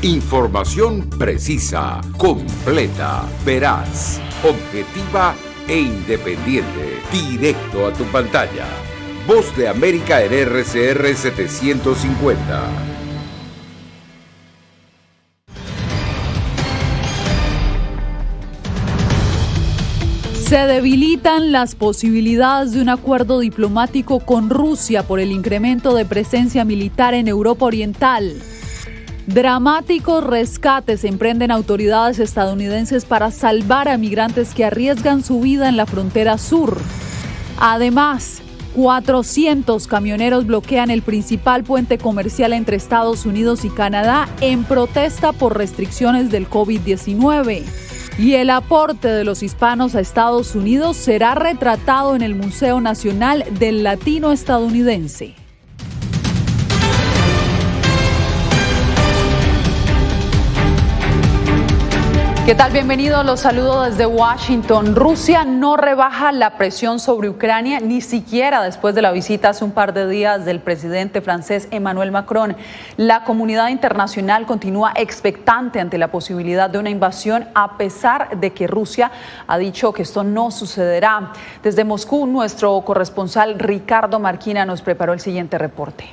Información precisa, completa, veraz, objetiva e independiente. Directo a tu pantalla. Voz de América en RCR 750. Se debilitan las posibilidades de un acuerdo diplomático con Rusia por el incremento de presencia militar en Europa Oriental. Dramáticos rescates emprenden autoridades estadounidenses para salvar a migrantes que arriesgan su vida en la frontera sur. Además, 400 camioneros bloquean el principal puente comercial entre Estados Unidos y Canadá en protesta por restricciones del COVID-19. Y el aporte de los hispanos a Estados Unidos será retratado en el Museo Nacional del Latino Estadounidense. ¿Qué tal? Bienvenidos, los saludo desde Washington. Rusia no rebaja la presión sobre Ucrania, ni siquiera después de la visita hace un par de días del presidente francés Emmanuel Macron. La comunidad internacional continúa expectante ante la posibilidad de una invasión, a pesar de que Rusia ha dicho que esto no sucederá. Desde Moscú, nuestro corresponsal Ricardo Marquina nos preparó el siguiente reporte.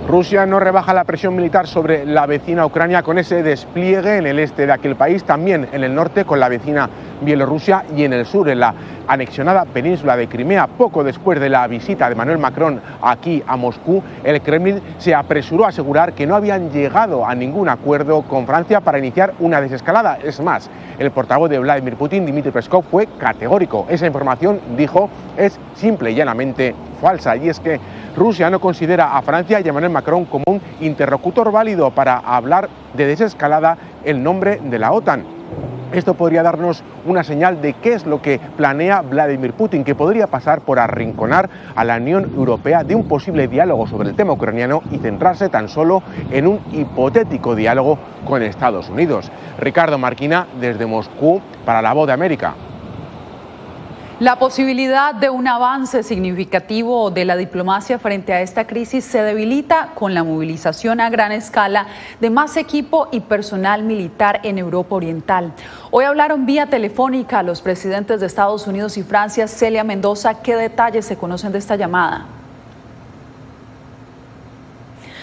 Rusia no rebaja la presión militar sobre la vecina Ucrania con ese despliegue en el este de aquel país, también en el norte con la vecina Bielorrusia y en el sur, en la anexionada península de Crimea. Poco después de la visita de Emmanuel Macron aquí a Moscú, el Kremlin se apresuró a asegurar que no habían llegado a ningún acuerdo con Francia para iniciar una desescalada. Es más, el portavoz de Vladimir Putin, Dmitry Peskov, fue categórico. Esa información, dijo, es simple y llanamente falsa, y es que Rusia no considera a Francia y a Emmanuel Macron como un interlocutor válido para hablar de desescalada en nombre de la OTAN. Esto podría darnos una señal de qué es lo que planea Vladimir Putin, que podría pasar por arrinconar a la Unión Europea de un posible diálogo sobre el tema ucraniano y centrarse tan solo en un hipotético diálogo con Estados Unidos. Ricardo Marquina, desde Moscú, para La Voz de América. La posibilidad de un avance significativo de la diplomacia frente a esta crisis se debilita con la movilización a gran escala de más equipo y personal militar en Europa Oriental. Hoy hablaron vía telefónica los presidentes de Estados Unidos y Francia. Celia Mendoza, ¿qué detalles se conocen de esta llamada?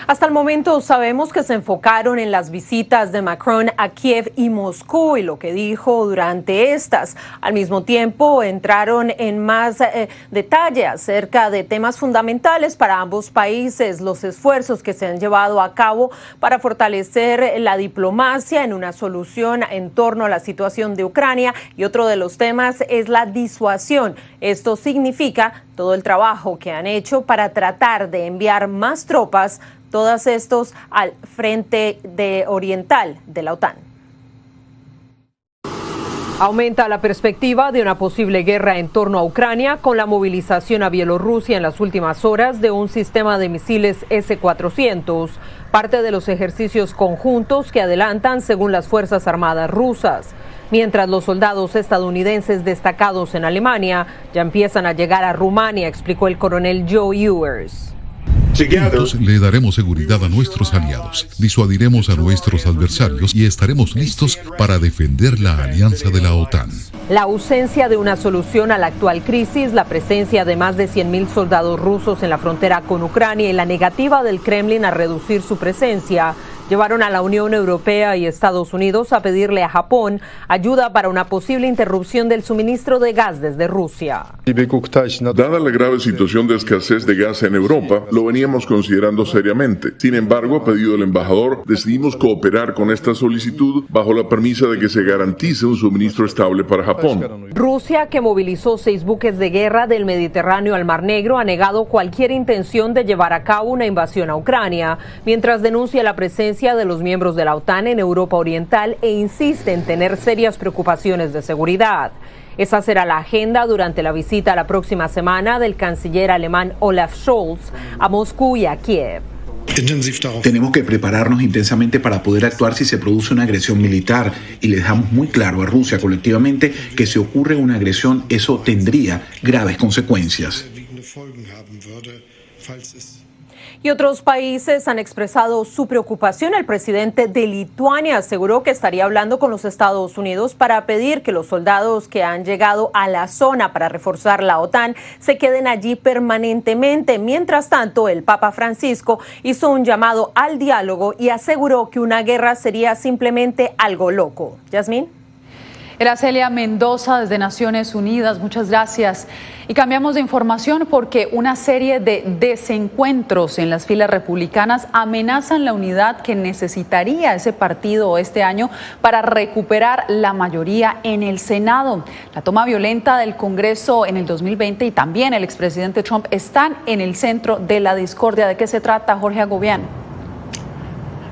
Hasta el momento sabemos que se enfocaron en las visitas de Macron a Kiev y Moscú y lo que dijo durante estas. Al mismo tiempo entraron en más detalle acerca de temas fundamentales para ambos países, los esfuerzos que se han llevado a cabo para fortalecer la diplomacia en una solución en torno a la situación de Ucrania, y otro de los temas es la disuasión. Esto significa todo el trabajo que han hecho para tratar de enviar más tropas, todos estos al frente oriental de la OTAN. Aumenta la perspectiva de una posible guerra en torno a Ucrania con la movilización a Bielorrusia en las últimas horas de un sistema de misiles S-400, parte de los ejercicios conjuntos que adelantan según las Fuerzas Armadas rusas. Mientras los soldados estadounidenses destacados en Alemania ya empiezan a llegar a Rumania, explicó el coronel Joe Ewers. Juntos le daremos seguridad a nuestros aliados, disuadiremos a nuestros adversarios y estaremos listos para defender la alianza de la OTAN. La ausencia de una solución a la actual crisis, la presencia de más de 100.000 soldados rusos en la frontera con Ucrania y la negativa del Kremlin a reducir su presencia llevaron a la Unión Europea y Estados Unidos a pedirle a Japón ayuda para una posible interrupción del suministro de gas desde Rusia. Dada la grave situación de escasez de gas en Europa, lo veníamos considerando seriamente. Sin embargo, a pedido del embajador, decidimos cooperar con esta solicitud bajo la premisa de que se garantice un suministro estable para Japón. Rusia, que movilizó 6 buques de guerra del Mediterráneo al Mar Negro, ha negado cualquier intención de llevar a cabo una invasión a Ucrania, mientras denuncia la presencia de los miembros de la OTAN en Europa Oriental e insiste en tener serias preocupaciones de seguridad. Esa será la agenda durante la visita la próxima semana del canciller alemán Olaf Scholz a Moscú y a Kiev. Tenemos que prepararnos intensamente para poder actuar si se produce una agresión militar, y le dejamos muy claro a Rusia colectivamente que si ocurre una agresión, eso tendría graves consecuencias. Y Y otros países han expresado su preocupación. El presidente de Lituania aseguró que estaría hablando con los Estados Unidos para pedir que los soldados que han llegado a la zona para reforzar la OTAN se queden allí permanentemente. Mientras tanto, el Papa Francisco hizo un llamado al diálogo y aseguró que una guerra sería simplemente algo loco. Yasmín. Aracelia Mendoza desde Naciones Unidas, muchas gracias. Y cambiamos de información porque una serie de desencuentros en las filas republicanas amenazan la unidad que necesitaría ese partido este año para recuperar la mayoría en el Senado. La toma violenta del Congreso en el 2020 y también el expresidente Trump están en el centro de la discordia. ¿De qué se trata, Jorge Agobián?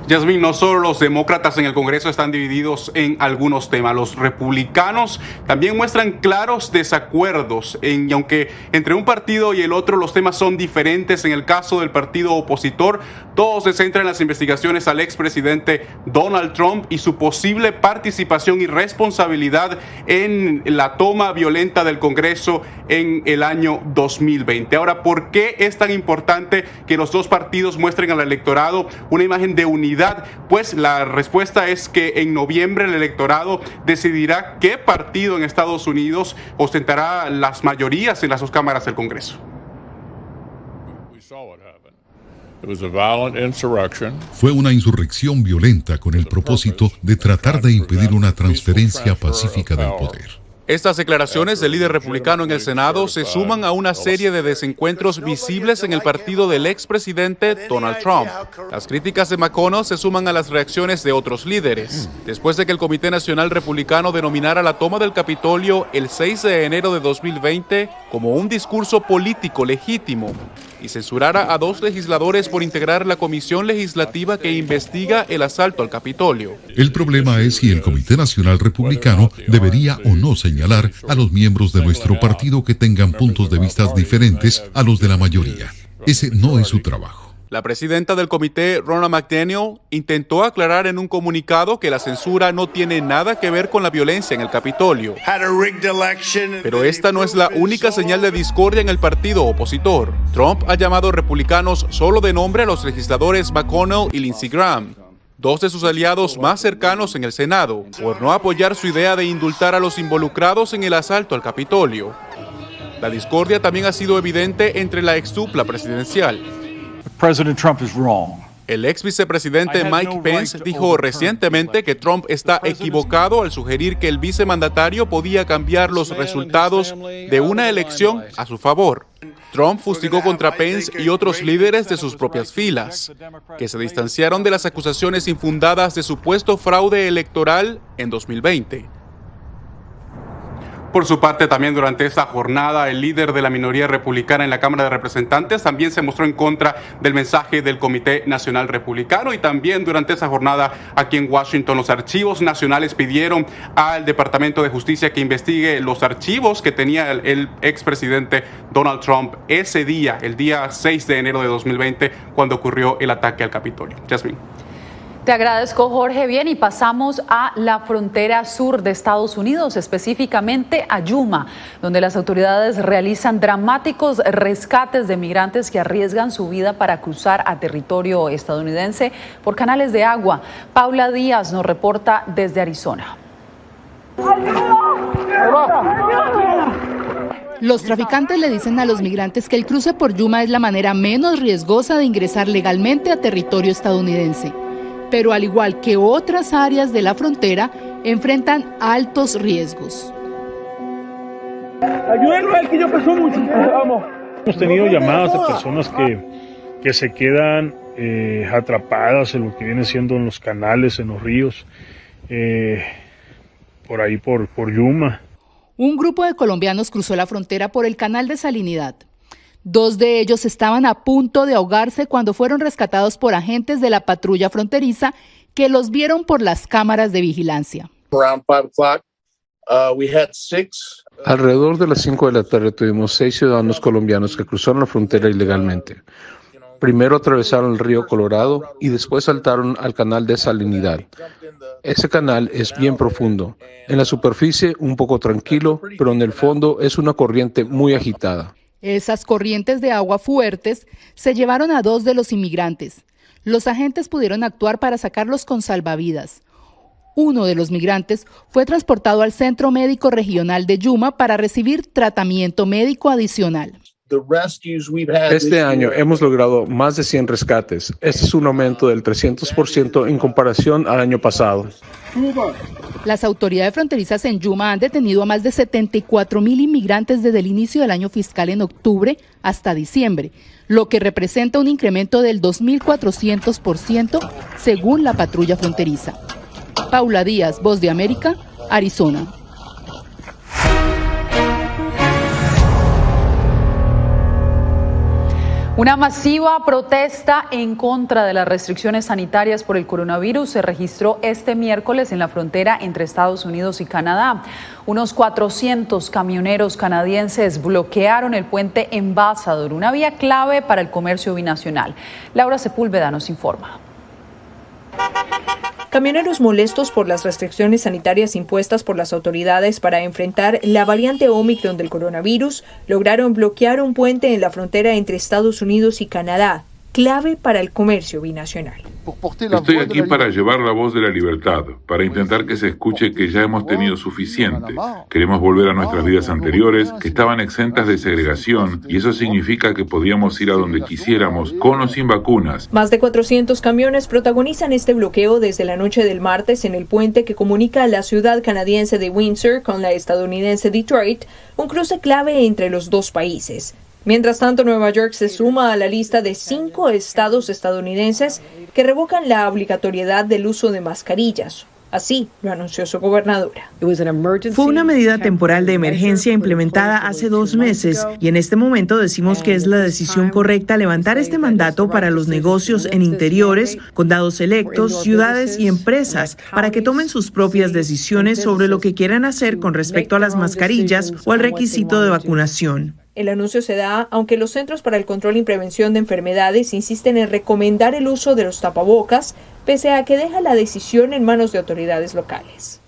Yasmín, no solo los demócratas en el Congreso están divididos en algunos temas, los republicanos también muestran claros desacuerdos y aunque entre un partido y el otro los temas son diferentes, en el caso del partido opositor, todo se centra en las investigaciones al expresidente Donald Trump y su posible participación y responsabilidad en la toma violenta del Congreso en el año 2020. Ahora, ¿por qué es tan importante que los dos partidos muestren al electorado una imagen de unidad? Pues la respuesta es que en noviembre el electorado decidirá qué partido en Estados Unidos ostentará las mayorías en las dos cámaras del Congreso. Fue una insurrección violenta con el propósito de tratar de impedir una transferencia pacífica del poder. Estas declaraciones del líder republicano en el Senado se suman a una serie de desencuentros visibles en el partido del expresidente Donald Trump. Las críticas de McConnell se suman a las reacciones de otros líderes. Después de que el Comité Nacional Republicano denominara la toma del Capitolio el 6 de enero de 2020 como un discurso político legítimo y censurara a 2 legisladores por integrar la comisión legislativa que investiga el asalto al Capitolio. El problema es si el Comité Nacional Republicano debería o no señalar a los miembros de nuestro partido que tengan puntos de vista diferentes a los de la mayoría. Ese no es su trabajo. La presidenta del comité, Ronna McDaniel, intentó aclarar en un comunicado que la censura no tiene nada que ver con la violencia en el Capitolio. Pero esta no es la única señal de discordia en el partido opositor. Trump ha llamado republicanos solo de nombre a los legisladores McConnell y Lindsey Graham, 2 de sus aliados más cercanos en el Senado, por no apoyar su idea de indultar a los involucrados en el asalto al Capitolio. La discordia también ha sido evidente entre la exdupla presidencial. President Trump is wrong. El ex vicepresidente Mike Pence dijo recientemente que Trump está equivocado al sugerir que el vicemandatario podía cambiar los resultados de una elección a su favor. Trump fustigó contra Pence y otros líderes de sus propias filas, que se distanciaron de las acusaciones infundadas de supuesto fraude electoral en 2020. Por su parte, también durante esta jornada, el líder de la minoría republicana en la Cámara de Representantes también se mostró en contra del mensaje del Comité Nacional Republicano y también durante esa jornada aquí en Washington los archivos nacionales pidieron al Departamento de Justicia que investigue los archivos que tenía el expresidente Donald Trump ese día, el día 6 de enero de 2020, cuando ocurrió el ataque al Capitolio. Yasmín. Te agradezco, Jorge. Bien, y pasamos a la frontera sur de Estados Unidos, específicamente a Yuma, donde las autoridades realizan dramáticos rescates de migrantes que arriesgan su vida para cruzar a territorio estadounidense por canales de agua. Paula Díaz nos reporta desde Arizona. Los traficantes le dicen a los migrantes que el cruce por Yuma es la manera menos riesgosa de ingresar legalmente a territorio estadounidense. Pero al igual que otras áreas de la frontera, enfrentan altos riesgos. Ayúdenme, que yo peso mucho. Vamos. Hemos tenido llamadas de personas que se quedan atrapadas en lo que viene siendo en los canales, en los ríos, por ahí por Yuma. Un grupo de colombianos cruzó la frontera por el canal de Salinidad. 2 de ellos estaban a punto de ahogarse cuando fueron rescatados por agentes de la patrulla fronteriza que los vieron por las cámaras de vigilancia. Alrededor de las 5 de la tarde tuvimos 6 ciudadanos colombianos que cruzaron la frontera ilegalmente. Primero atravesaron el río Colorado y después saltaron al canal de Salinidad. Ese canal es bien profundo. En la superficie un poco tranquilo, pero en el fondo es una corriente muy agitada. Esas corrientes de agua fuertes se llevaron a 2 de los inmigrantes. Los agentes pudieron actuar para sacarlos con salvavidas. Uno de los migrantes fue transportado al Centro Médico Regional de Yuma para recibir tratamiento médico adicional. Este año hemos logrado más de 100 rescates. Este es un aumento del 300% en comparación al año pasado. Las autoridades fronterizas en Yuma han detenido a más de 74,000 inmigrantes desde el inicio del año fiscal en octubre hasta diciembre, lo que representa un incremento del 2.400% según la patrulla fronteriza. Paula Díaz, Voz de América, Arizona. Una masiva protesta en contra de las restricciones sanitarias por el coronavirus se registró este miércoles en la frontera entre Estados Unidos y Canadá. Unos 400 camioneros canadienses bloquearon el puente Ambassador, una vía clave para el comercio binacional. Laura Sepúlveda nos informa. Camioneros molestos por las restricciones sanitarias impuestas por las autoridades para enfrentar la variante Omicron del coronavirus lograron bloquear un puente en la frontera entre Estados Unidos y Canadá, clave para el comercio binacional. Estoy aquí para llevar la voz de la libertad, para intentar que se escuche que ya hemos tenido suficiente. Queremos volver a nuestras vidas anteriores, que estaban exentas de segregación, y eso significa que podíamos ir a donde quisiéramos, con o sin vacunas. Más de 400 camiones protagonizan este bloqueo desde la noche del martes en el puente que comunica la ciudad canadiense de Windsor con la estadounidense Detroit, un cruce clave entre los dos países. Mientras tanto, Nueva York se suma a la lista de 5 estados estadounidenses que revocan la obligatoriedad del uso de mascarillas. Así lo anunció su gobernadora. Fue una medida temporal de emergencia implementada hace 2 meses y en este momento decimos que es la decisión correcta levantar este mandato para los negocios en interiores, condados electos, ciudades y empresas para que tomen sus propias decisiones sobre lo que quieran hacer con respecto a las mascarillas o al requisito de vacunación. El anuncio se da aunque los Centros para el Control y Prevención de Enfermedades insisten en recomendar el uso de los tapabocas, pese a que deja la decisión en manos de autoridades locales.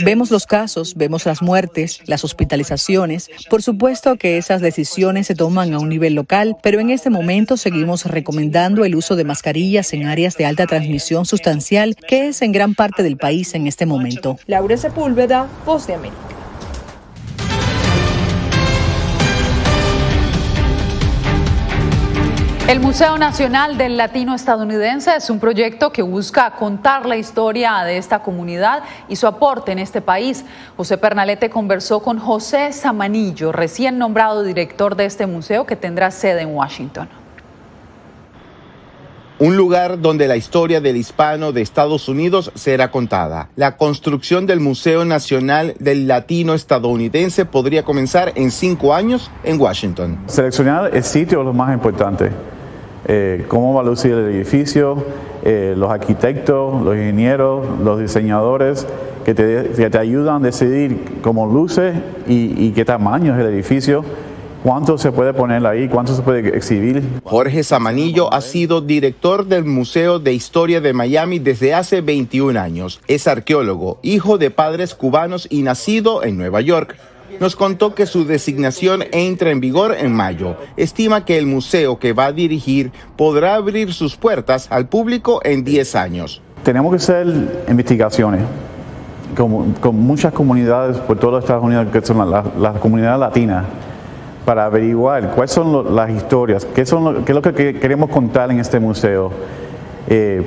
Vemos los casos, vemos las muertes, las hospitalizaciones. Por supuesto que esas decisiones se toman a un nivel local, pero en este momento seguimos recomendando el uso de mascarillas en áreas de alta transmisión sustancial, que es en gran parte del país en este momento. Laura Sepúlveda, Voz de América. El Museo Nacional del Latino Estadounidense es un proyecto que busca contar la historia de esta comunidad y su aporte en este país. José Pernalete conversó con José Zamanillo, recién nombrado director de este museo que tendrá sede en Washington. Un lugar donde la historia del hispano de Estados Unidos será contada. La construcción del Museo Nacional del Latino Estadounidense podría comenzar en 5 años en Washington. Seleccionar el sitio es lo más importante. Cómo va a lucir el edificio, los arquitectos, los ingenieros, los diseñadores que te ayudan a decidir cómo luce y qué tamaño es el edificio. ¿Cuánto se puede poner ahí? ¿Cuánto se puede exhibir? Jorge Zamanillo ha sido director del Museo de Historia de Miami desde hace 21 años. Es arqueólogo, hijo de padres cubanos y nacido en Nueva York. Nos contó que su designación entra en vigor en mayo. Estima que el museo que va a dirigir podrá abrir sus puertas al público en 10 años. Tenemos que hacer investigaciones con muchas comunidades por todos los Estados Unidos, que son las comunidades latinas, para averiguar cuáles son las historias, qué es lo que queremos contar en este museo.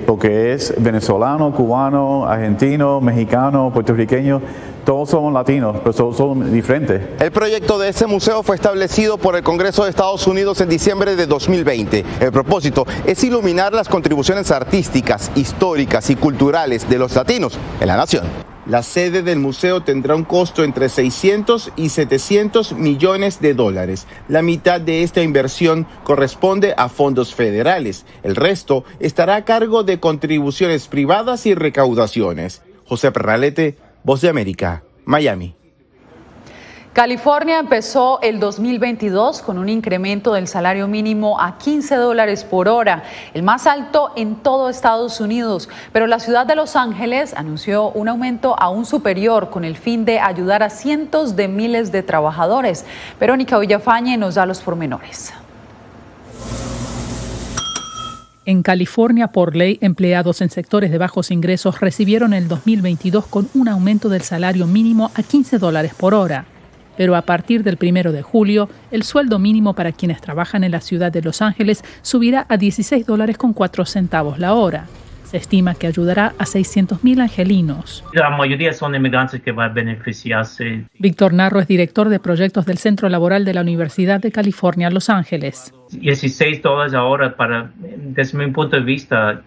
Porque es venezolano, cubano, argentino, mexicano, puertorriqueño, todos somos latinos, pero somos diferentes. El proyecto de este museo fue establecido por el Congreso de Estados Unidos en diciembre de 2020. El propósito es iluminar las contribuciones artísticas, históricas y culturales de los latinos en la nación. La sede del museo tendrá un costo entre 600 y 700 millones de dólares. La mitad de esta inversión corresponde a fondos federales. El resto estará a cargo de contribuciones privadas y recaudaciones. José Pernalete, Voz de América, Miami. California empezó el 2022 con un incremento del salario mínimo a $15 por hora, el más alto en todo Estados Unidos. Pero la ciudad de Los Ángeles anunció un aumento aún superior con el fin de ayudar a cientos de miles de trabajadores. Verónica Villafañe nos da los pormenores. En California, por ley, empleados en sectores de bajos ingresos recibieron el 2022 con un aumento del salario mínimo a $15 por hora. Pero a partir del 1 de julio, el sueldo mínimo para quienes trabajan en la ciudad de Los Ángeles subirá a $16.04 la hora. Se estima que ayudará a 600.000 angelinos. La mayoría son inmigrantes que van a beneficiarse. Víctor Narro es director de proyectos del Centro Laboral de la Universidad de California, Los Ángeles. $16 ahora, desde mi punto de vista,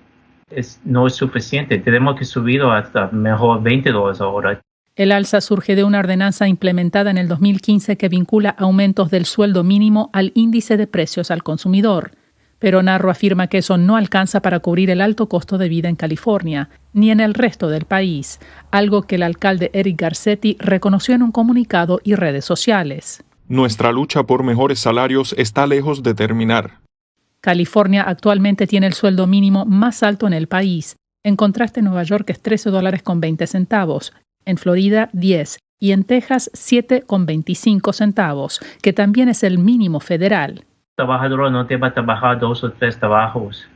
no es suficiente. Tenemos que subirlo hasta mejor $20 ahora. El alza surge de una ordenanza implementada en el 2015 que vincula aumentos del sueldo mínimo al índice de precios al consumidor. Pero Narro afirma que eso no alcanza para cubrir el alto costo de vida en California, ni en el resto del país, algo que el alcalde Eric Garcetti reconoció en un comunicado y redes sociales. Nuestra lucha por mejores salarios está lejos de terminar. California actualmente tiene el sueldo mínimo más alto en el país. En contraste, Nueva York es $13.20, en Florida 10 y en Texas 7.25 que también es el mínimo federal. Trabajador no te va a trabajar 2 o 3 trabajos,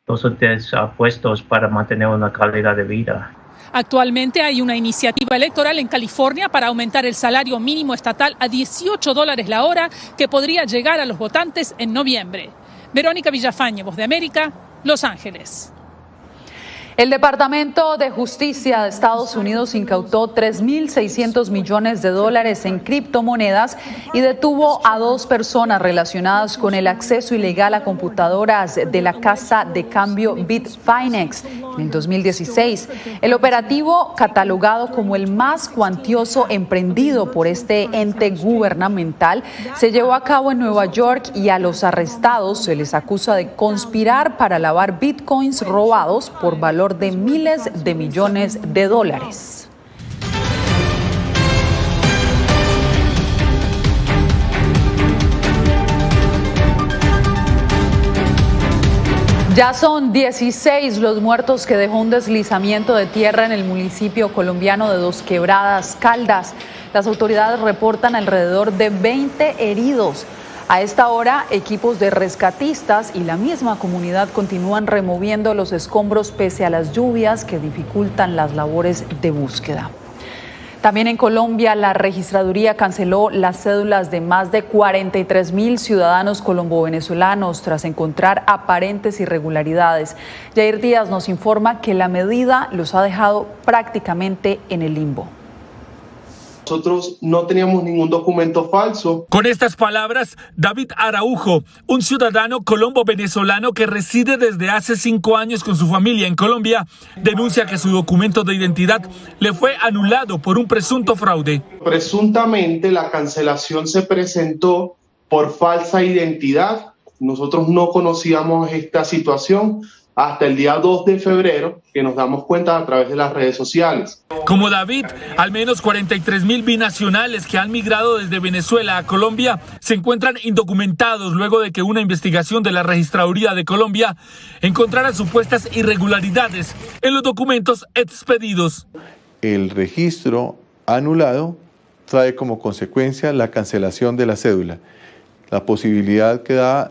2 o 3 puestos para mantener una calidad de vida. Actualmente hay una iniciativa electoral en California para aumentar el salario mínimo estatal a $18 la hora, que podría llegar a los votantes en noviembre. Verónica Villafañe, Voz de América, Los Ángeles. El Departamento de Justicia de Estados Unidos incautó $3.600 millones en criptomonedas y detuvo a 2 personas relacionadas con el acceso ilegal a computadoras de la casa de cambio Bitfinex en el 2016. El operativo, catalogado como el más cuantioso emprendido por este ente gubernamental, se llevó a cabo en Nueva York y a los arrestados se les acusa de conspirar para lavar bitcoins robados por valor de miles de millones de dólares. Ya son 16 los muertos que dejó un deslizamiento de tierra en el municipio colombiano de Dos Quebradas, Caldas. Las autoridades reportan alrededor de 20 heridos. A esta hora, equipos de rescatistas y la misma comunidad continúan removiendo los escombros pese a las lluvias que dificultan las labores de búsqueda. También en Colombia, la registraduría canceló las cédulas de más de 43.000 ciudadanos colombo-venezolanos tras encontrar aparentes irregularidades. Jair Díaz nos informa que la medida los ha dejado prácticamente en el limbo. Nosotros no teníamos ningún documento falso. Con estas palabras, David Araujo, un ciudadano colombo-venezolano que reside desde hace 5 años con su familia en Colombia, denuncia que su documento de identidad le fue anulado por un presunto fraude. Presuntamente la cancelación se presentó por falsa identidad. Nosotros no conocíamos esta situación hasta el día 2 de febrero, que nos damos cuenta a través de las redes sociales. Como David, al menos 43.000 binacionales que han migrado desde Venezuela a Colombia se encuentran indocumentados luego de que una investigación de la Registraduría de Colombia encontrara supuestas irregularidades en los documentos expedidos. El registro anulado trae como consecuencia la cancelación de la cédula. La posibilidad que da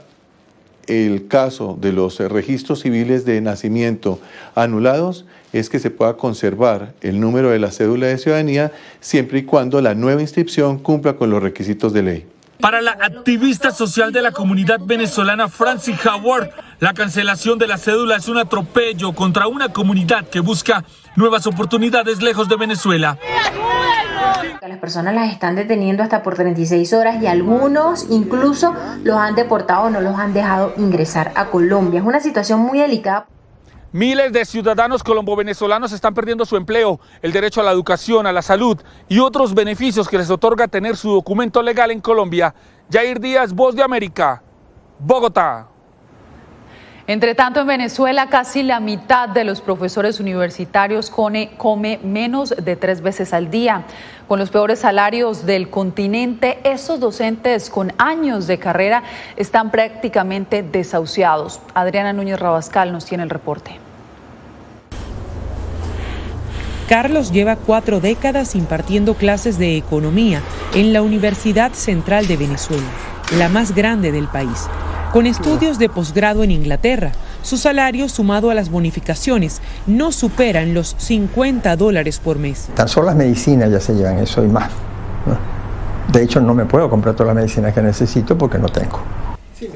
el caso de los registros civiles de nacimiento anulados es que se pueda conservar el número de la cédula de ciudadanía siempre y cuando la nueva inscripción cumpla con los requisitos de ley. Para la activista social de la comunidad venezolana Francis Howard, la cancelación de la cédula es un atropello contra una comunidad que busca nuevas oportunidades lejos de Venezuela. Las personas las están deteniendo hasta por 36 horas y algunos incluso los han deportado o no los han dejado ingresar a Colombia. Es una situación muy delicada. Miles de ciudadanos colombo-venezolanos están perdiendo su empleo, el derecho a la educación, a la salud y otros beneficios que les otorga tener su documento legal en Colombia. Jair Díaz, Voz de América, Bogotá. Entre tanto, en Venezuela, casi la mitad de los profesores universitarios come menos de 3 veces al día. Con los peores salarios del continente, esos docentes con años de carrera están prácticamente desahuciados. Adriana Núñez Rabascal nos tiene el reporte. Carlos lleva 4 décadas impartiendo clases de economía en la Universidad Central de Venezuela, la más grande del país. Con estudios de posgrado en Inglaterra, su salario sumado a las bonificaciones no superan los $50 por mes. Tan solo las medicinas ya se llevan eso y más, ¿no? De hecho, no me puedo comprar todas las medicinas que necesito porque no tengo.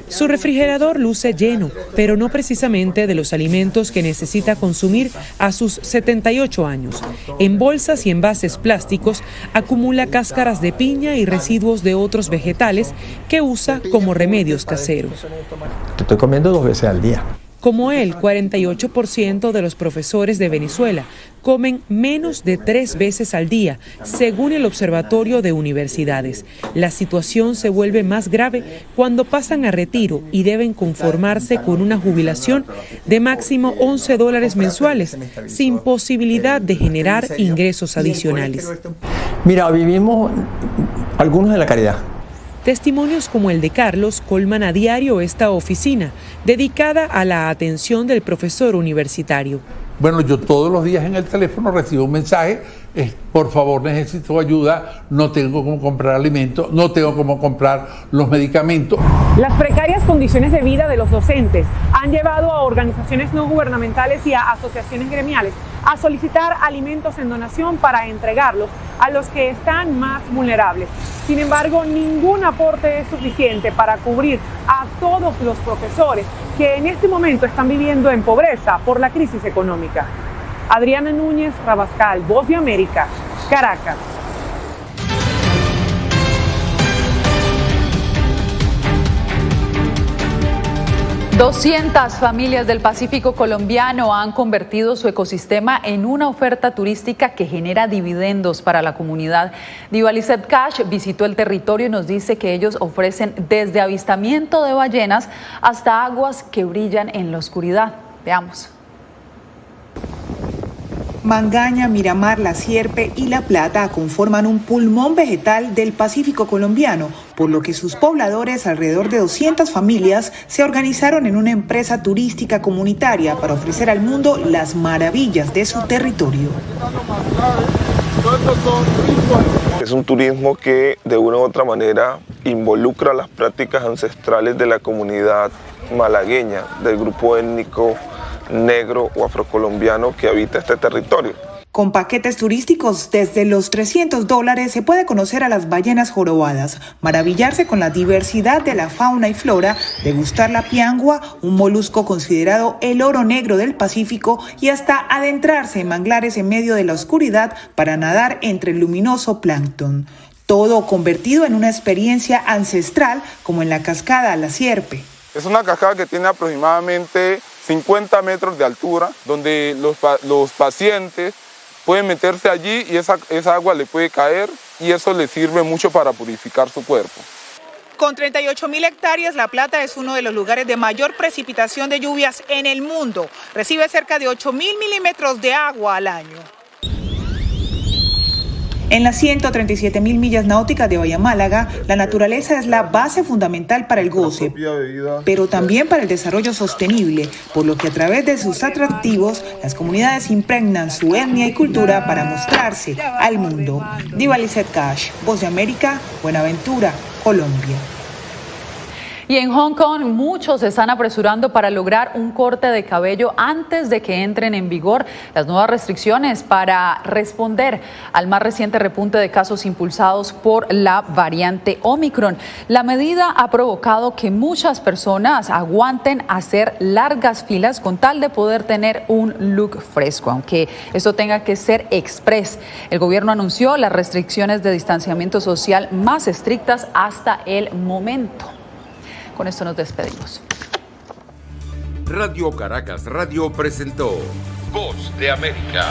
Su refrigerador luce lleno, pero no precisamente de los alimentos que necesita consumir a sus 78 años. En bolsas y envases plásticos acumula cáscaras de piña y residuos de otros vegetales que usa como remedios caseros. Estoy comiendo 2 veces al día. Como él, 48% de los profesores de Venezuela comen menos de 3 veces al día, según el Observatorio de Universidades. La situación se vuelve más grave cuando pasan a retiro y deben conformarse con una jubilación de máximo $11 mensuales, sin posibilidad de generar ingresos adicionales. Mira, vivimos algunos de la caridad. Testimonios como el de Carlos colman a diario esta oficina, dedicada a la atención del profesor universitario. Bueno, yo todos los días en el teléfono recibo un mensaje, por favor, necesito ayuda, no tengo cómo comprar alimentos, no tengo cómo comprar los medicamentos. Las precarias condiciones de vida de los docentes han llevado a organizaciones no gubernamentales y a asociaciones gremiales a solicitar alimentos en donación para entregarlos a los que están más vulnerables. Sin embargo, ningún aporte es suficiente para cubrir a todos los profesores que en este momento están viviendo en pobreza por la crisis económica. Adriana Núñez Rabascal, Voz de América, Caracas. $200 familias del Pacífico colombiano han convertido su ecosistema en una oferta turística que genera dividendos para la comunidad. Diva Lizeth Cash visitó el territorio y nos dice que ellos ofrecen desde avistamiento de ballenas hasta aguas que brillan en la oscuridad. Veamos. Mangaña, Miramar, La Sierpe y La Plata conforman un pulmón vegetal del Pacífico colombiano, por lo que sus pobladores, alrededor de 200 familias, se organizaron en una empresa turística comunitaria para ofrecer al mundo las maravillas de su territorio. Es un turismo que de una u otra manera involucra las prácticas ancestrales de la comunidad malagueña, del grupo étnico negro o afrocolombiano que habita este territorio. Con paquetes turísticos desde los $300 se puede conocer a las ballenas jorobadas, maravillarse con la diversidad de la fauna y flora, degustar la piangua, un molusco considerado el oro negro del Pacífico, y hasta adentrarse en manglares en medio de la oscuridad para nadar entre el luminoso plancton. Todo convertido en una experiencia ancestral como en la cascada La Sierpe. Es una cascada que tiene aproximadamente 50 metros de altura, donde los pacientes pueden meterse allí y esa agua le puede caer y eso le sirve mucho para purificar su cuerpo. Con 38.000 hectáreas, La Plata es uno de los lugares de mayor precipitación de lluvias en el mundo. Recibe cerca de 8.000 milímetros de agua al año. En las 137.000 millas náuticas de Bahía Málaga, la naturaleza es la base fundamental para el goce, pero también para el desarrollo sostenible, por lo que a través de sus atractivos, las comunidades impregnan su etnia y cultura para mostrarse al mundo. Diva Lizeth Cash, Voz de América, Buenaventura, Colombia. Y en Hong Kong muchos se están apresurando para lograr un corte de cabello antes de que entren en vigor las nuevas restricciones para responder al más reciente repunte de casos impulsados por la variante Omicron. La medida ha provocado que muchas personas aguanten hacer largas filas con tal de poder tener un look fresco, aunque esto tenga que ser express. El gobierno anunció las restricciones de distanciamiento social más estrictas hasta el momento. Con esto nos despedimos. Radio Caracas Radio presentó Voz de América.